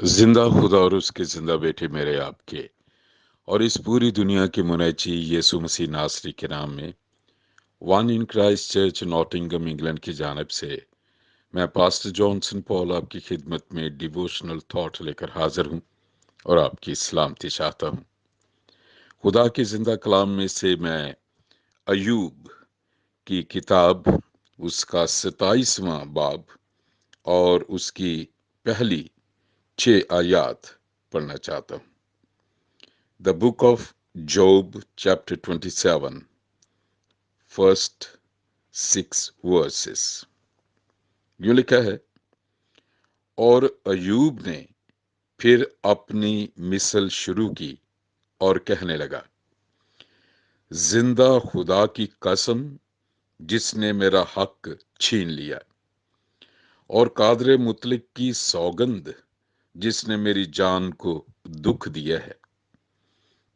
जिंदा खुदा और उसके जिंदा बेटे मेरे आपके और इस पूरी दुनिया के मुनैची यीशु मसीह नासरी के नाम में one in Christ church Nottingham England की जानिब से मैं पास्टर जॉनसन पॉल आपकी खिदमत में डिवोशनल थॉट लेकर हाजिर हूं और आपकी सलामती चाहता हूं। खुदा के जिंदा कलाम में से मैं अयूब की किताब उसका 27वां बाब और उसकी पहली 6 आयात पढ़ना चाहता हूं। The book of Job, chapter 27, first 6 verses. यूं लिखा है, और अयूब ने फिर अपनी मिसल शुरू की और कहने लगा, जिंदा खुदा की कसम जिसने मेरा हक छीन लिया, और कादरे मुतलिक की सौगंध जिसने मेरी जान को दुख दिया है,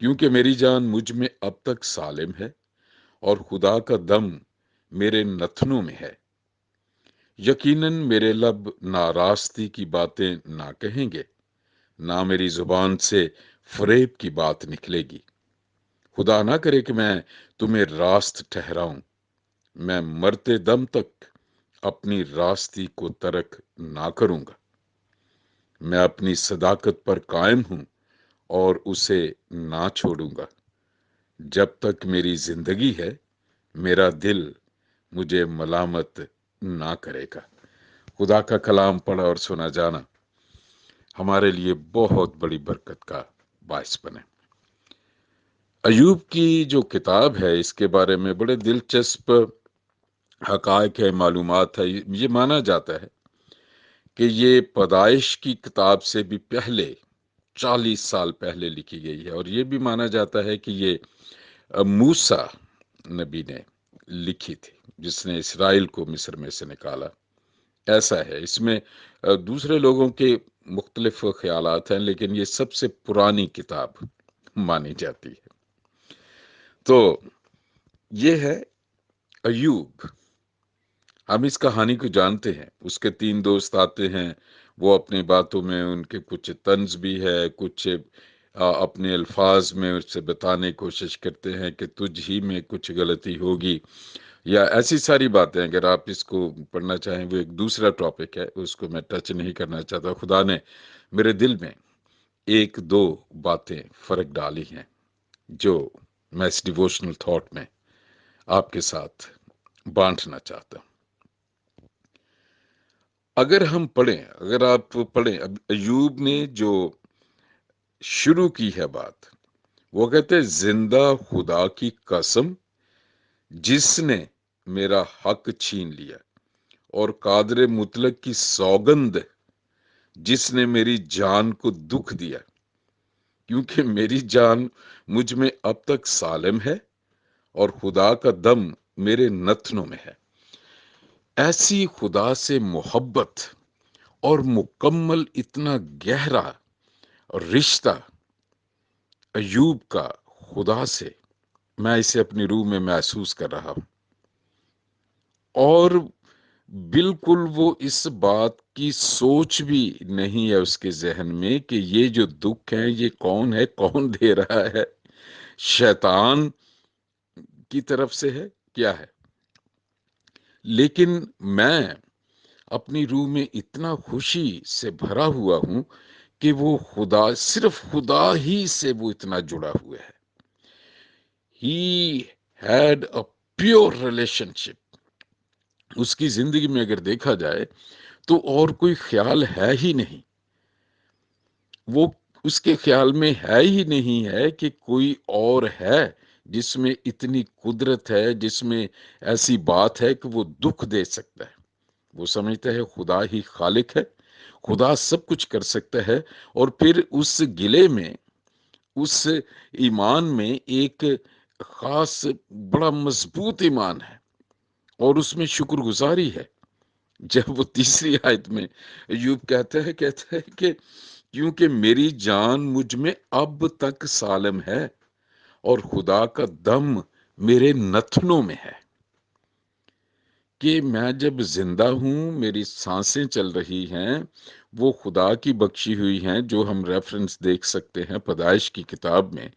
क्योंकि मेरी जान मुझ में अब तक सालिम है और खुदा का दम मेरे नथनों में है। यकीनन मेरे लब नारास्ती की बातें ना कहेंगे, ना मेरी जुबान से फरेब की बात निकलेगी। खुदा ना करे कि मैं तुम्हें रास्त ठहराऊं, मैं मरते दम तक अपनी रास्ती को तर्क ना करूंगा। मैं अपनी सदाकत पर कायम हूं और उसे ना छोड़ूंगा। जब तक मेरी जिंदगी है, मेरा दिल मुझे मलामत ना करेगा। खुदा का कलाम पढ़ा और सुना जाना हमारे लिए बहुत बड़ी बरकत का बायस बने। अयूब की जो किताब है, इसके बारे में बड़े दिलचस्प हकायक है, मालूमात है। ये माना जाता है कि ये पैदाइश की किताब से भी पहले 40 साल पहले लिखी गई है, और ये भी माना जाता है कि ये मूसा नबी ने लिखी थी, जिसने इसराइल को मिस्र में से निकाला। ऐसा है। इसमें दूसरे लोगों के मुख्तलिफ ख्यालात हैं, लेकिन ये सबसे पुरानी किताब मानी जाती है। तो ये है अयूब। हम इस कहानी को जानते हैं। उसके 3 दोस्त आते हैं, वो अपनी बातों में, उनके कुछ तंज भी है, कुछ अपने अल्फाज में उससे बताने की कोशिश करते हैं कि तुझ ही में कुछ गलती होगी, या ऐसी सारी बातें। अगर आप इसको पढ़ना चाहें, वो एक दूसरा टॉपिक है, उसको मैं टच नहीं करना चाहता। खुदा ने मेरे दिल में 1-2 बातें फर्क डाली हैं जो मैं इस डिवोशनल थॉट में आपके साथ बांटना चाहता हूं। अगर आप पढ़ें, अयूब ने जो शुरू की है बात, वो कहते हैं, जिंदा खुदा की कसम जिसने मेरा हक छीन लिया, और कादरे मुतलक की सौगंध जिसने मेरी जान को दुख दिया, क्योंकि मेरी जान मुझ में अब तक सालिम है और खुदा का दम मेरे नथनों में है। ऐसी खुदा से मोहब्बत और मुकम्मल इतना गहरा रिश्ता अयूब का खुदा से, मैं इसे अपनी रूह में महसूस कर रहा हूं। और बिल्कुल वो इस बात की सोच भी नहीं है उसके जहन में कि ये जो दुख है, ये कौन है, कौन दे रहा है, शैतान की तरफ से है, क्या है। लेकिन मैं अपनी रूह में इतना खुशी से भरा हुआ हूं कि वो खुदा, सिर्फ खुदा ही से वो इतना जुड़ा हुआ है। He had a pure relationship. उसकी जिंदगी में अगर देखा जाए तो और कोई ख्याल है ही नहीं। वो, उसके ख्याल में है ही नहीं है कि कोई और है जिसमें इतनी कुदरत है, जिसमें ऐसी बात है कि वो दुख दे सकता है। वो समझता है खुदा ही खालिक है, खुदा सब कुछ कर सकता है। और फिर उस गिले में, उस ईमान में एक खास बड़ा मजबूत ईमान है, और उसमें शुक्रगुजारी है। जब वो तीसरी आयत में अय्यूब कहता है कि क्योंकि मेरी जान मुझ में अब तक सालिम है और खुदा का दम मेरे नथनों में है। کہ میں جب زندہ ہوں، میری سانسیں چل رہی ہیں، وہ خدا کی بخشی ہوئی ہیں، جو ہم ریفرنس دیکھ سکتے ہیں پیدائش کی کتاب میں،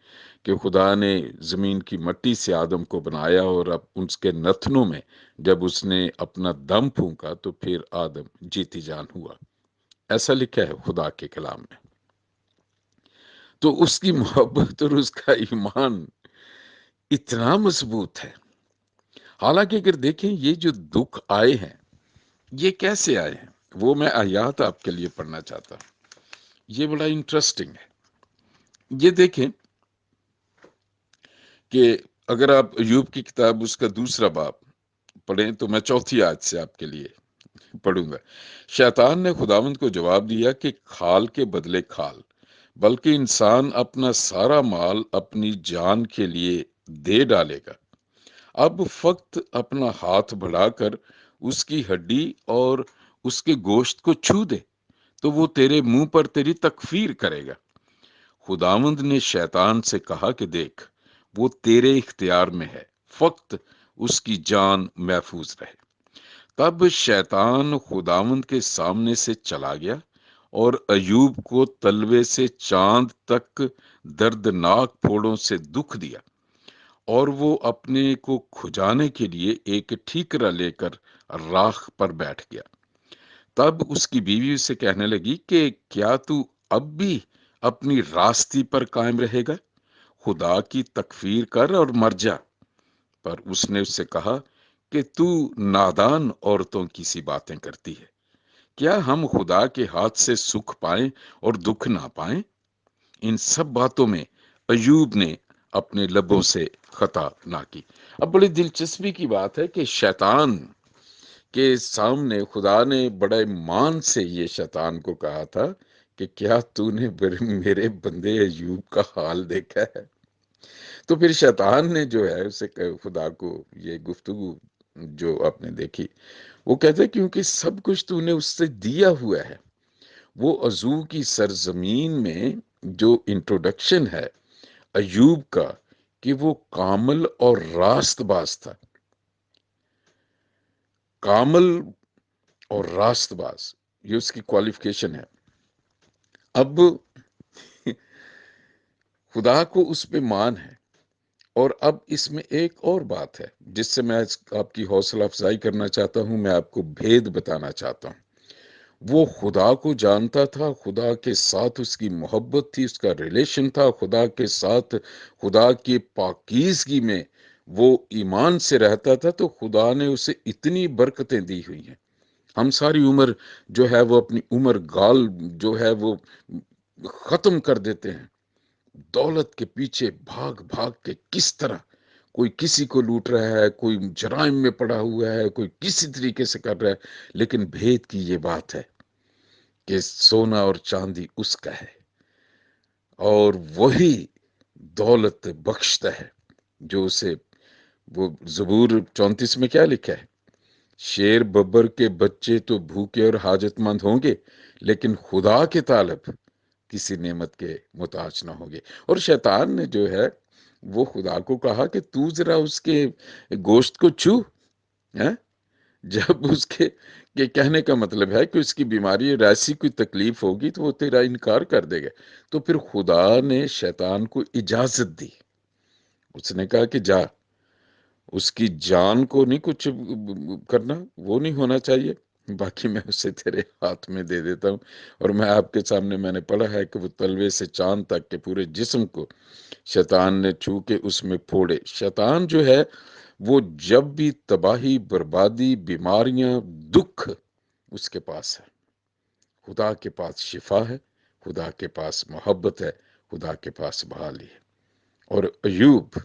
کہ خدا نے زمین کی مٹی سے آدم کو بنایا، اور اب اس کے نتنوں میں جب اس نے اپنا دم پھونکا تو پھر آدم جیتی جان ہوا۔ ایسا لکھا ہے خدا کے کلام میں۔ تو اس کی محبت اور اس کا ایمان اتنا مضبوط ہے۔ حالانکہ اگر دیکھیں یہ جو دکھ آئے ہیں، یہ کیسے آئے ہیں، وہ میں آیات آپ کے لیے پڑھنا چاہتا ہوں۔ یہ بڑا انٹرسٹنگ ہے۔ یہ دیکھیں کہ اگر آپ ایوب کی کتاب اس کا 2 باب پڑھیں تو میں 4 آیت سے آپ کے لیے پڑھوں گا۔ شیطان نے خداوند کو جواب دیا کہ کھال کے بدلے کھال، بلکہ انسان اپنا سارا مال اپنی جان کے لیے دے ڈالے گا۔ اب فقط اپنا ہاتھ بڑھا کر اس کی ہڈی اور اس کے گوشت کو چھو دے، تو وہ تیرے منہ پر تیری تکفیر کرے گا۔ خداوند نے شیطان سے کہا کہ دیکھ، وہ تیرے اختیار میں ہے، فقط اس کی جان محفوظ رہے۔ تب شیطان خداوند کے سامنے سے چلا گیا اور ایوب کو تلوے سے چاند تک دردناک پھوڑوں سے دکھ دیا، اور وہ اپنے کو کھجانے کے لیے ایک ٹھیکرا لے کر راکھ پر بیٹھ گیا۔ تب اس کی بیوی اسے کہنے لگی کہ کیا تو اب بھی اپنی راستی پر قائم رہے گا؟ خدا کی تکفیر کر اور مر جا۔ پر اس نے اس سے کہا کہ تو نادان عورتوں کی سی باتیں کرتی ہے۔ کیا ہم خدا کے ہاتھ سے سکھ پائیں اور دکھ نہ پائیں؟ ان سب باتوں میں ایوب نے اپنے لبوں سے خطا نہ کی۔ اب بڑی دلچسپی کی بات ہے کہ شیطان کے سامنے خدا نے بڑے مان سے یہ شیطان کو کہا تھا کہ کیا تو نے میرے بندے ایوب کا حال دیکھا ہے؟ تو پھر شیطان نے جو ہے اسے خدا کو یہ گفتگو جو آپ نے دیکھی، وہ کہتا ہے کیونکہ سب کچھ تو نے اس سے دیا ہوا ہے۔ وہ عزو کی سرزمین میں جو انٹروڈکشن ہے ایوب کا، کہ وہ کامل اور راست باز تھا، کامل اور راست باز، یہ اس کی کوالیفیکیشن ہے۔ اب خدا کو اس پہ مان ہے، اور اب اس میں ایک اور بات ہے جس سے میں آپ کی حوصلہ افزائی کرنا چاہتا ہوں، میں آپ کو بھید بتانا چاہتا ہوں۔ وہ خدا کو جانتا تھا، خدا کے ساتھ اس کی محبت تھی، اس کا ریلیشن تھا خدا کے ساتھ، خدا کی پاکیزگی میں وہ ایمان سے رہتا تھا، تو خدا نے اسے اتنی برکتیں دی ہوئی ہیں۔ ہم ساری عمر جو ہے وہ اپنی عمر گال جو ہے وہ ختم کر دیتے ہیں، دولت کے پیچھے بھاگ بھاگ کے، کس طرح کوئی کسی کو لوٹ رہا ہے، کوئی جرائم میں پڑا ہوا ہے، کوئی کسی طریقے سے کر رہا ہے، لیکن بھید کی یہ بات ہے کہ سونا اور چاندی اس کا ہے، اور وہی دولت بخشتا ہے جو اسے، وہ زبور 34 میں کیا لکھا ہے؟ شیر ببر کے بچے تو بھوکے اور حاجت مند ہوں گے، لیکن خدا کے طالب کسی نعمت کے محتاج نہ ہوں گے۔ اور شیطان نے جو ہے وہ خدا کو کہا کہ تو ذرا اس کے گوشت کو چھو، ہیں؟ جب اس کے کہنے کا مطلب ہے کہ اس کی بیماری اور ایسی کوئی تکلیف ہوگی تو وہ تیرا انکار کر دے گا۔ تو پھر خدا نے شیطان کو اجازت دی، اس نے کہا کہ جا، اس کی جان کو نہیں کچھ کرنا، وہ نہیں ہونا چاہیے، باقی میں اسے تیرے ہاتھ میں دے دیتا ہوں۔ اور میں آپ کے سامنے میں نے پڑھا ہے کہ وہ تلوے سے چاند تک کے پورے جسم کو شیطان نے چھو کے اس میں پھوڑے۔ شیطان جو ہے وہ جب بھی تباہی، بربادی، بیماریاں، دکھ، اس کے پاس ہے۔ خدا کے پاس شفا ہے، خدا کے پاس محبت ہے، خدا کے پاس بحالی ہے۔ اور ایوب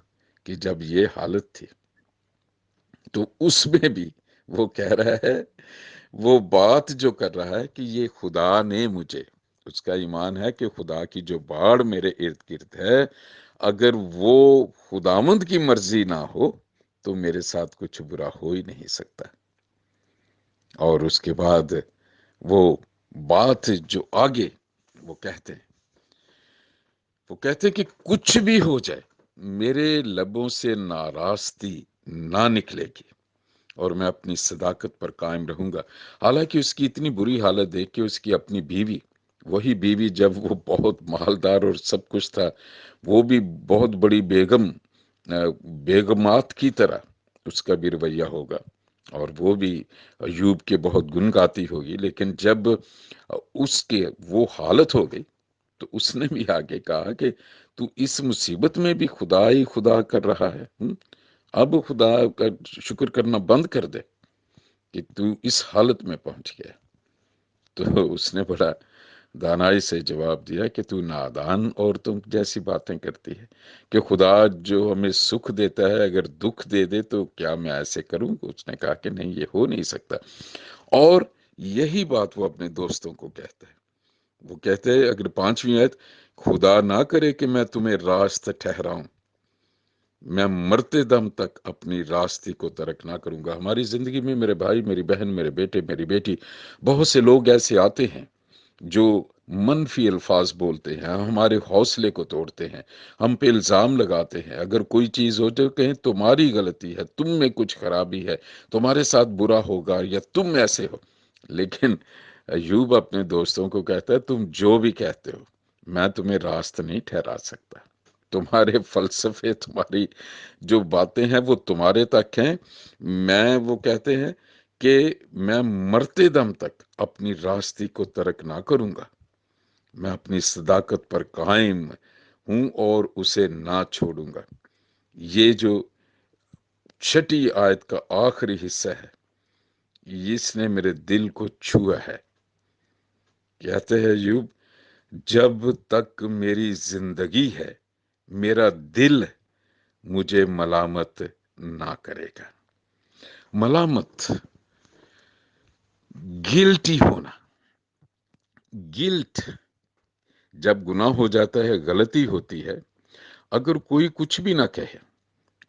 کی جب یہ حالت تھی تو اس میں بھی وہ کہہ رہا ہے، وہ بات جو کر رہا ہے کہ یہ خدا نے مجھے، اس کا ایمان ہے کہ خدا کی جو باڑ میرے ارد گرد ہے، اگر وہ خداوند کی مرضی نہ ہو تو میرے ساتھ کچھ برا ہو ہی نہیں سکتا۔ اور اس کے بعد وہ بات جو آگے وہ کہتے ہیں، وہ کہتے ہیں کہ کچھ بھی ہو جائے میرے لبوں سے ناراستی نہ نکلے گی، اور میں اپنی صداقت پر قائم رہوں گا۔ حالانکہ اس کی اتنی بری حالت دیکھ کے اس کی اپنی بیوی، وہی بیوی جب وہ بہت مالدار اور سب کچھ تھا، وہ بھی بہت بڑی بیگمات کی طرح اس کا بھی رویہ ہوگا، اور وہ بھی ایوب کے بہت گن گاتی ہوگی، لیکن جب اس کے وہ حالت ہو گئی تو اس نے بھی آگے کہا کہ تو اس مصیبت میں بھی خدا ہی خدا کر رہا ہے، اب خدا کا شکر کرنا بند کر دے کہ تو اس حالت میں پہنچ گیا۔ تو اس نے بڑا دانائی سے جواب دیا کہ تو نادان عورتوں جیسی باتیں کرتی ہے کہ خدا جو ہمیں سکھ دیتا ہے اگر دکھ دے دے تو کیا میں ایسے کروں؟ اس نے کہا کہ نہیں، یہ ہو نہیں سکتا۔ اور یہی بات وہ اپنے دوستوں کو کہتا ہے۔ وہ کہتے ہیں اگر 5ویں آیت، خدا نہ کرے کہ میں تمہیں راست ٹھہراؤں، میں مرتے دم تک اپنی راستے کو ترک نہ کروں گا۔ ہماری زندگی میں میرے بھائی، میری بہن، میرے بیٹے، میری بیٹی، بہت سے لوگ ایسے آتے ہیں جو منفی الفاظ بولتے ہیں، ہمارے حوصلے کو توڑتے ہیں، ہم پہ الزام لگاتے ہیں۔ اگر کوئی چیز ہو تو کہیں تمہاری غلطی ہے، تم میں کچھ خرابی ہے، تمہارے ساتھ برا ہوگا یا تم ایسے ہو۔ لیکن ایوب اپنے دوستوں کو کہتا ہے تم جو بھی کہتے ہو میں تمہیں راست نہیں ٹھہرا سکتا، تمہارے فلسفے، تمہاری جو باتیں ہیں وہ تمہارے تک ہیں، میں وہ کہتے ہیں کہ میں مرتے دم تک اپنی راستے کو ترک نہ کروں گا، میں اپنی صداقت پر قائم ہوں اور اسے نہ چھوڑوں گا۔ یہ جو 6 آیت کا آخری حصہ ہے، اس نے میرے دل کو چھوا ہے۔ کہتے ہیں ایوب، جب تک میری زندگی ہے میرا دل مجھے ملامت نہ کرے گا۔ ملامت، گلٹی ہونا، گلٹ، جب گناہ ہو جاتا ہے، غلطی ہوتی ہے، اگر کوئی کچھ بھی نہ کہے،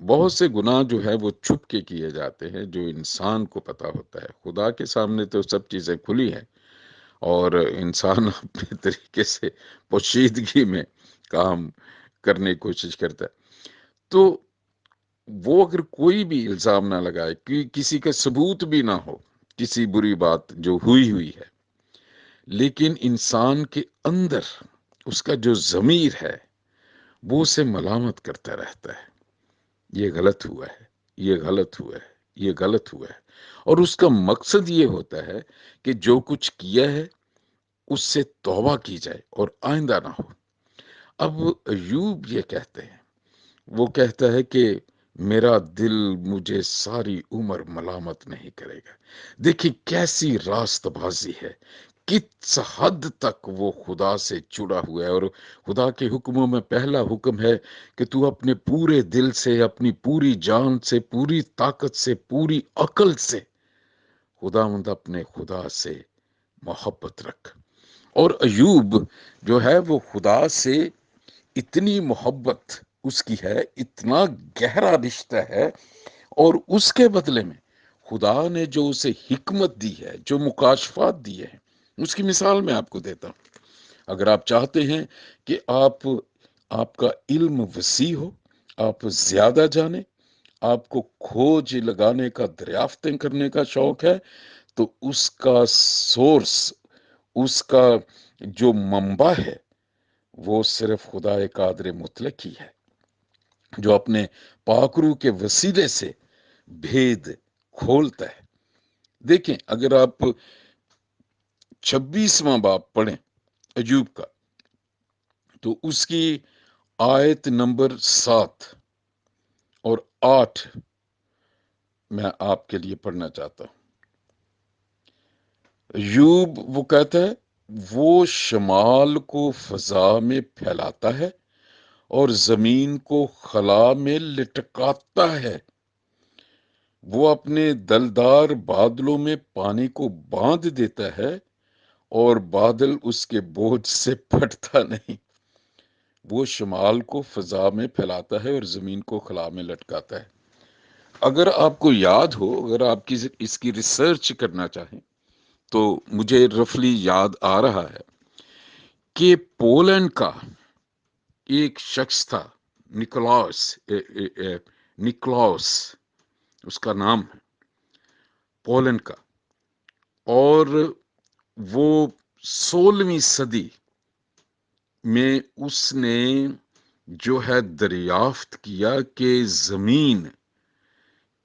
بہت سے گناہ جو ہے وہ چھپ کے کیے جاتے ہیں جو انسان کو پتا ہوتا ہے، خدا کے سامنے تو سب چیزیں کھلی ہیں اور انسان اپنے طریقے سے پوشیدگی میں کام کرنے کی کوشش کرتا ہے۔ تو وہ اگر کوئی بھی الزام نہ لگائے، کہ کسی کا ثبوت بھی نہ ہو کسی بری بات جو ہوئی ہے، لیکن انسان کے اندر اس کا جو ضمیر ہے وہ اسے ملامت کرتا رہتا ہے، یہ غلط ہوا ہے، یہ غلط ہوا ہے، یہ غلط ہوا ہے، اور اس کا مقصد یہ ہوتا ہے کہ جو کچھ کیا ہے اس سے توبہ کی جائے اور آئندہ نہ ہو۔ اب ایوب یہ کہتے ہیں، وہ کہتا ہے کہ میرا دل مجھے ساری عمر ملامت نہیں کرے گا۔ دیکھیں کیسی راست بازی ہے، کس حد تک وہ خدا سے جڑا ہوا ہے، اور خدا کے حکموں میں پہلا حکم ہے کہ تو اپنے پورے دل سے، اپنی پوری جان سے، پوری طاقت سے، پوری عقل سے خداوند اپنے خدا سے محبت رکھ۔ اور ایوب جو ہے وہ خدا سے اتنی محبت اس کی ہے، اتنا گہرا رشتہ ہے، اور اس کے بدلے میں خدا نے جو اسے حکمت دی ہے، جو مکاشفات دیے ہیں، اس کی مثال میں آپ کو دیتا ہوں۔ اگر آپ چاہتے ہیں کہ آپ کا علم وسیع ہو، آپ زیادہ جانیں، آپ کو کھوج لگانے کا، دریافتیں کرنے کا شوق ہے، تو اس کا سورس، اس کا جو منبع ہے وہ صرف خدا قادر مطلق ہی ہے، جو اپنے پاکرو کے وسیلے سے بھید کھولتا ہے۔ دیکھیں اگر آپ 26واں باب پڑھیں ایوب کا، تو اس کی آیت نمبر 7 اور 8 میں آپ کے لیے پڑھنا چاہتا ہوں۔ ایوب وہ کہتا ہے، وہ شمال کو فضا میں پھیلاتا ہے اور زمین کو خلا میں لٹکاتا ہے، وہ اپنے دلدار بادلوں میں پانی کو باندھ دیتا ہے اور بادل اس کے بوجھ سے پھٹتا نہیں۔ وہ شمال کو فضا میں پھیلاتا ہے اور زمین کو خلا میں لٹکاتا ہے۔ اگر آپ کو یاد ہو، اگر آپ اس کی ریسرچ کرنا چاہیں تو مجھے رفلی یاد آ رہا ہے کہ پولینڈ کا ایک شخص تھا، نکلاؤس، نکلاؤس اس کا نام ہے۔ पोलैंड का, और वो 16वीं सदी में उसने जो है दरियाफ्त किया कि जमीन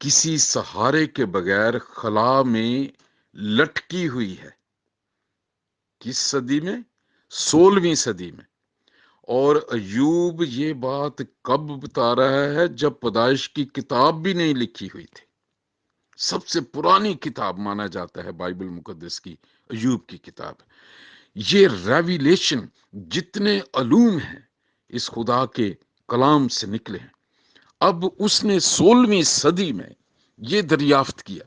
किसी सहारे के बगैर खला में लटकी हुई है। किस सदी में? 16वीं सदी में। और अयूब ये बात कब बता रहा है? जब पैदाइश की किताब भी नहीं लिखी हुई थी। सबसे पुरानी किताब माना जाता है बाइबल मुकद्दस की अयूब की किताब। ये रेविलेशन, जितने अलूम हैं इस खुदा के कलाम से निकले हैं। अब उसने 16वीं सदी में ये दरियाफ्त किया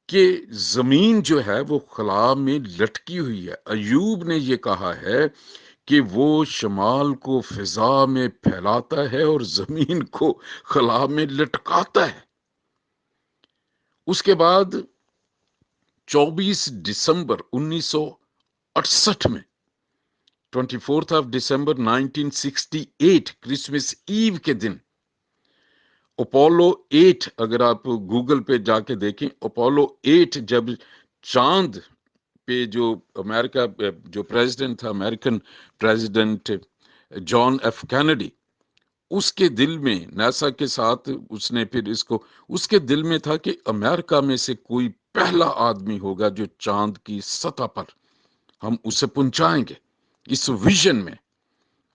कि जमीन जो है वो खला में लटकी हुई है। अयूब ने ये कहा है कि वो शमाल को फिजा में फैलाता है और जमीन को खला में लटकाता है। उसके बाद 24 दिसंबर 1968 में, 24 दिसंबर 1968, क्रिसमस ईव के दिन अपोलो 8, अगर आप गूगल पे जाके देखें, अपोलो 8 जब चांद पे जो अमेरिका जो प्रेसिडेंट था, American president John F Kennedy, उसके दिल में, नासा के साथ उसने फिर इसको, उसके दिल में था कि अमेरिका में से कोई पहला आदमी होगा जो चांद की सतह पर हम उसे पहुंचाएंगे। इस विजन में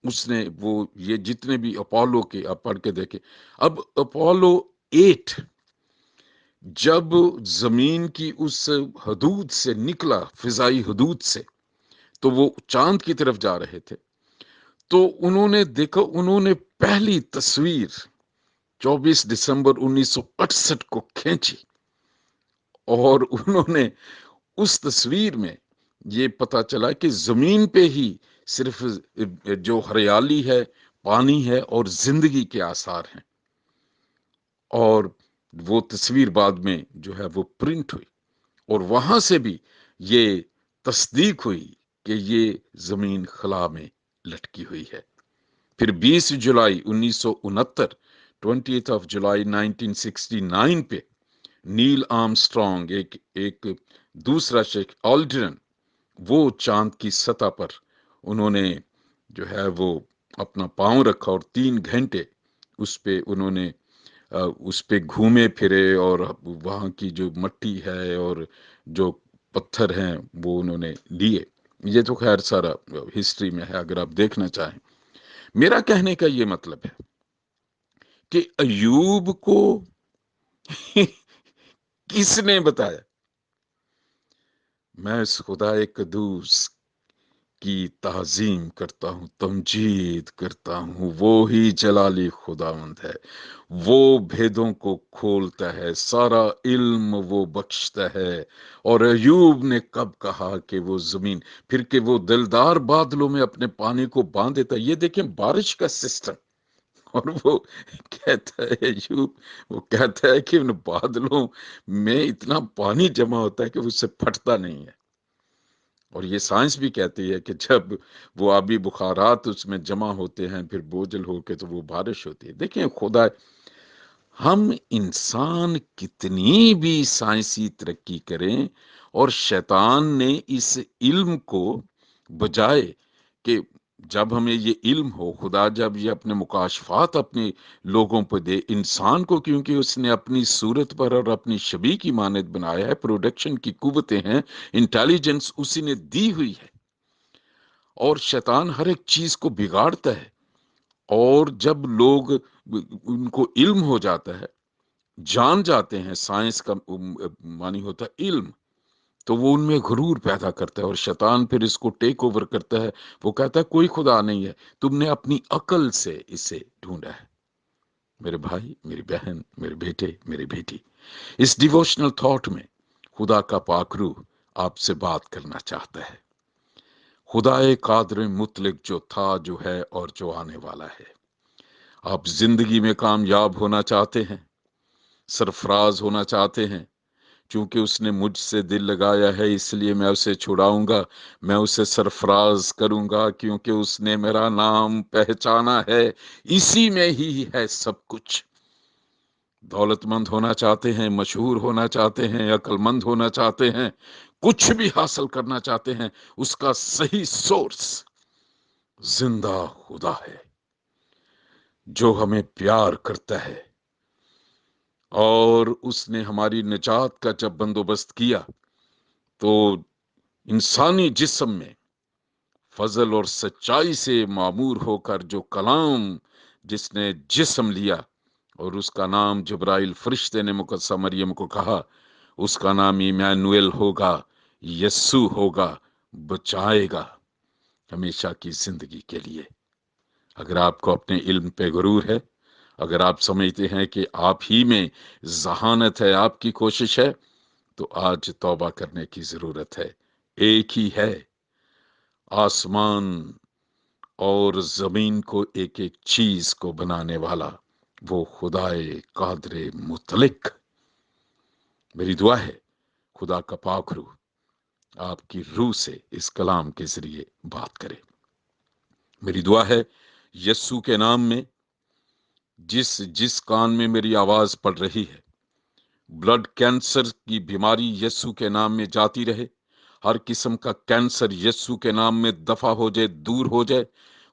उसने वो ये जितने भी अपोलो के, आप पढ़ के देखे। अब अपोलो 8 जब जमीन की उस हदूद से निकला, फिजाई हदूद से, तो वो चांद की तरफ जा रहे थे, तो उन्होंने देखा, उन्होंने पहली तस्वीर 24 दिसंबर 1968 को खींची, और उन्होंने उस तस्वीर में ये पता चला कि जमीन पे ही सिर्फ जो हरियाली है, पानी है और जिंदगी के आसार हैं। और वो तस्वीर बाद में जो है वो प्रिंट हुई, और वहां से भी ये तस्दीक हुई कि ये जमीन खला में लटकी हुई है। फिर 20 जुलाई 1969, 20 जुलाई 1969 पे नील आर्मस्ट्रॉन्ग, एक दूसरा शेख ऑल्ड्रिन, वो चांद की सतह पर उन्होंने जो है वो अपना पांव रखा, और 3 घंटे उस पे उन्होंने उस पे घूमे फिरे, और वहाँ की जो मट्टी है और जो पत्थर हैं वो उन्होंने लिए। ये तो खैर सारा हिस्ट्री में है, अगर आप देखना चाहें। मेरा कहने का ये मतलब है कि अयूब को किसने बताया? मैं इस खुदाए कदूस की ताजीम करता हूँ, तमजीद करता हूँ। वो ही जलाली खुदावंद है, वो भेदों को खोलता है, सारा इल्म वो बख्शता है। और अयूब ने कब कहा कि वो जमीन, फिर के वो दिलदार बादलों में अपने पानी को बांध देता है। ये देखें बारिश का सिस्टम। और वो कहता है अयूब, वो कहता है कि उन बादलों में इतना पानी जमा होता है कि उससे फटता नहीं है। और ये साइंस भी कहती है कि जब वो आबी बुखारात उसमें जमा होते हैं, फिर बोझल होके तो वो बारिश होती है। देखिए खुदा, हम इंसान कितनी भी साइंसी तरक्की करें, और शैतान ने इस इल्म को, बजाय कि जब हमें ये इल्म हो, खुदा जब ये अपने मुकाशफात अपने लोगों पर दे, इंसान को, क्योंकि उसने अपनी सूरत पर और अपनी शबी की मानद बनाया है, प्रोडक्शन की कुव्वतें हैं, इंटेलिजेंस उसी ने दी हुई है, और शैतान हर एक चीज को बिगाड़ता है। और जब लोग, उनको इल्म हो जाता है, जान जाते हैं, साइंस का मानी होता है इल्म, तो वो उनमें गुरूर पैदा करता है, और शैतान फिर इसको टेक ओवर करता है। वो कहता है कोई खुदा नहीं है, तुमने अपनी अकल से इसे ढूंढा है। मेरे भाई, मेरी बहन, मेरे बेटे, मेरी बेटी, इस डिवोशनल थॉट में खुदा का पाक रूह आपसे बात करना चाहता है। खुदाए कादर मुतलक जो था, जो है और जो आने वाला है। आप जिंदगी में कामयाब होना चाहते हैं, सरफराज होना चाहते हैं, क्योंकि उसने मुझसे दिल लगाया है इसलिए मैं उसे छुड़ाऊंगा, मैं उसे सरफराज करूंगा, क्योंकि उसने मेरा नाम पहचाना है, इसी में ही है सब कुछ। दौलतमंद होना चाहते हैं, मशहूर होना चाहते हैं, अक्लमंद होना चाहते हैं, कुछ भी हासिल करना चाहते हैं, उसका सही सोर्स जिंदा खुदा है, जो हमें प्यार करता है। और उसने हमारी निजात का जब बंदोबस्त किया तो इंसानी जिस्म में फजल और सच्चाई से मामूर होकर जो कलाम जिसने जिस्म लिया, और उसका नाम जिब्राइल फरिश्ते ने मुकद्दसा मरियम को कहा, उसका नाम इमैनुएल होगा, यस्सु होगा, बचाएगा हमेशा की जिंदगी के लिए। अगर आपको अपने इल्म पे गुरूर है, अगर आप समझते हैं कि आप ही में जहानत है, आपकी कोशिश है, तो आज तौबा करने की जरूरत है। एक ही है, आसमान और जमीन को एक एक चीज को बनाने वाला, वो खुदाए कादरे मुतलिक। मेरी दुआ है खुदा का पाक रूह आपकी रूह से इस कलाम के जरिए बात करे। मेरी दुआ है यस्सु के नाम में जिस जिस कान में मेरी आवाज पड़ रही है, ब्लड कैंसर की बीमारी यस्सु के नाम में जाती रहे। हर किस्म का कैंसर यस्सु के नाम में दफा हो जाए, दूर हो जाए।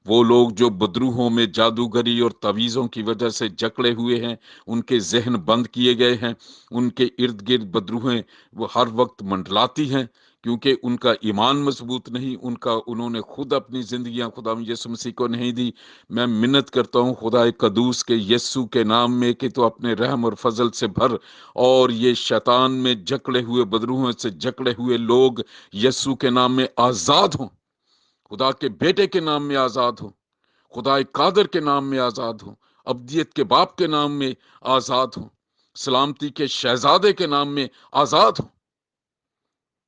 वो लोग जो बदरूहों में जादूगरी और तवीज़ों की वजह से जकड़े हुए हैं, उनके जहन बंद किए गए हैं, उनके इर्द गिर्द बदरूहें वो हर वक्त मंडलाती हैं, क्योंकि उनका ईमान मजबूत नहीं, उन्होंने खुद अपनी जिंदगियां खुदा यीशु मसीह को नहीं दी। मैं मिन्नत करता हूं खुदा कदूस के यस्सु के नाम में कि तो अपने रहम और फजल से भर, और ये शैतान में जकड़े हुए बदरूहों से जकड़े हुए लोग यस्सु के नाम में आजाद हों, खुदा के बेटे के नाम में आजाद हो, खुदा कादर के नाम में आजाद हो, अब्दियत के बाप के नाम में आजाद हो, सलामती के शहजादे के नाम में आजाद हो।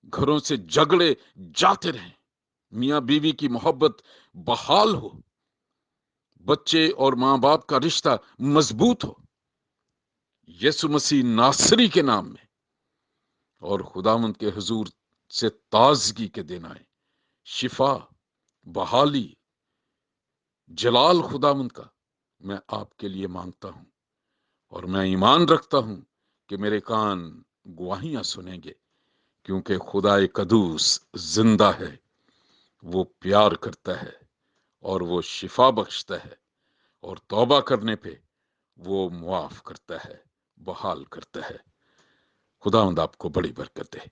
घरों से झगड़े जाते रहें, मियां बीवी की मोहब्बत बहाल हो, बच्चे और मां बाप का रिश्ता मजबूत हो, यीशु मसीह नासरी के नाम में। और खुदावंद के हुजूर से ताजगी के दिन आए, शिफा, बहाली, जलाल खुदावंद का मैं आपके लिए मांगता हूं। और मैं ईमान रखता हूं कि मेरे कान गवाहियां सुनेंगे, क्योंकि खुदाए कदूस जिंदा है, वो प्यार करता है और वो शिफा बख्शता है, और तौबा करने पे वो मुआफ करता है, बहाल करता है। खुदावंद आपको बड़ी बरकत दे।